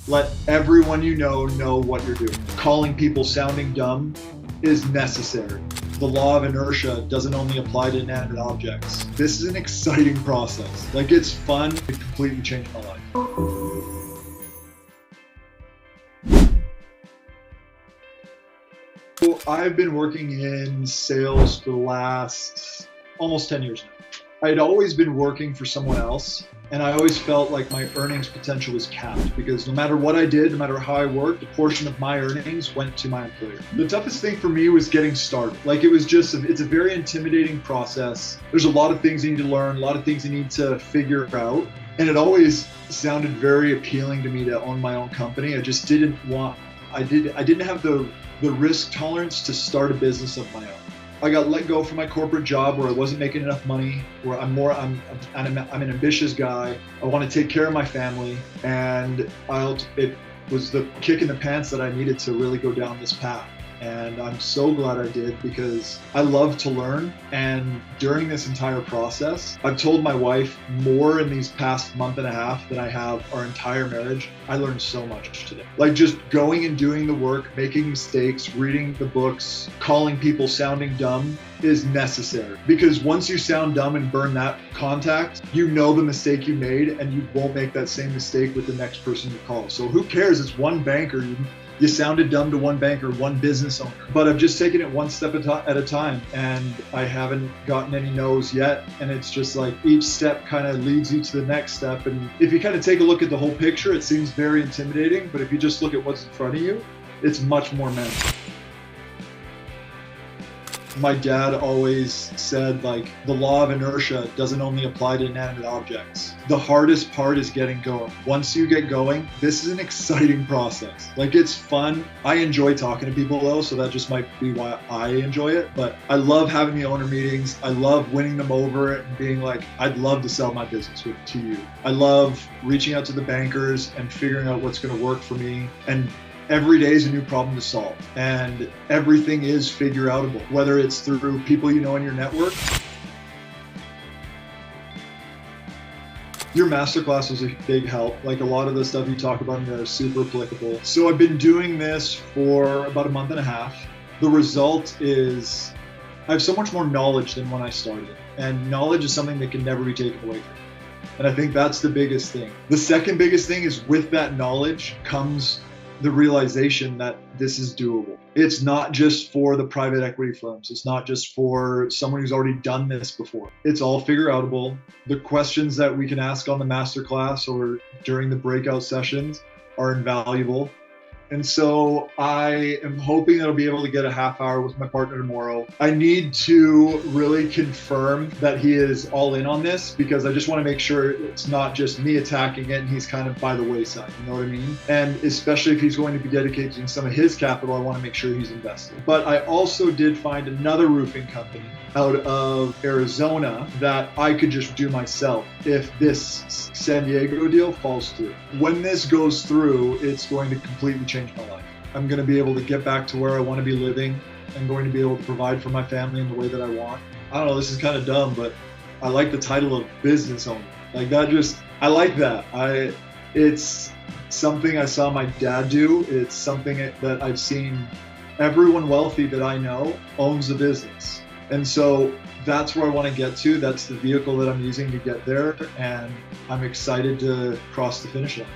Let everyone you know what you're doing. Calling people sounding dumb is necessary. The law of inertia doesn't only apply to inanimate objects. This is an exciting process. Like, it's fun. It completely changed my life. So I've been working in sales for the last almost 10 years now. I had always been working for someone else, and I always felt like my earnings potential was capped because no matter what I did, no matter how I worked, a portion of my earnings went to my employer. The toughest thing for me was getting started. Like, it's a very intimidating process. There's a lot of things you need to learn, a lot of things you need to figure out. And it always sounded very appealing to me to own my own company. I just didn't have the risk tolerance to start a business of my own. I got let go from my corporate job where I wasn't making enough money, where I'm an ambitious guy. I want to take care of my family, and it was the kick in the pants that I needed to really go down this path. And I'm so glad I did because I love to learn. And during this entire process, I've told my wife more in these past month and a half than I have our entire marriage. I learned so much today. Like, just going and doing the work, making mistakes, reading the books, calling people sounding dumb is necessary. Because once you sound dumb and burn that contact, you know the mistake you made and you won't make that same mistake with the next person you call. So who cares? It's one banker. You sounded dumb to one banker, one business owner. But I've just taken it one step at a time, and I haven't gotten any no's yet. And it's just like each step kind of leads you to the next step. And if you kind of take a look at the whole picture, it seems very intimidating. But if you just look at what's in front of you, it's much more manageable. My dad always said, like, the law of inertia doesn't only apply to inanimate objects. The hardest part is getting going. Once you get going, this is an exciting process. Like, it's fun. I enjoy talking to people though, so that just might be why I enjoy it. But I love having the owner meetings. I love winning them over and being like, I'd love to sell my business to you. I love reaching out to the bankers and figuring out what's going to work for me. And every day is a new problem to solve, and everything is figure outable, whether it's through people you know in your network. Your masterclass was a big help. Like, a lot of the stuff you talk about in there is super applicable. So I've been doing this for about a month and a half. The result is I have so much more knowledge than when I started, and knowledge is something that can never be taken away from you. And I think that's the biggest thing. The second biggest thing is, with that knowledge comes the realization that this is doable. It's not just for the private equity firms. It's not just for someone who's already done this before. It's all figure outable. The questions that we can ask on the masterclass or during the breakout sessions are invaluable. And so I am hoping that I'll be able to get a half hour with my partner tomorrow. I need to really confirm that he is all in on this, because I just want to make sure it's not just me attacking it and he's kind of by the wayside, you know what I mean? And especially if he's going to be dedicating some of his capital, I want to make sure he's invested. But I also did find another roofing company out of Arizona that I could just do myself if this San Diego deal falls through. When this goes through, it's going to completely change my life. I'm going to be able to get back to where I want to be living. I'm going to be able to provide for my family in the way that I want. I don't know, this is kind of dumb, but I like the title of business owner. Like, I like that. It's something I saw my dad do. It's something that I've seen everyone wealthy that I know owns a business. And so that's where I want to get to. That's the vehicle that I'm using to get there. And I'm excited to cross the finish line.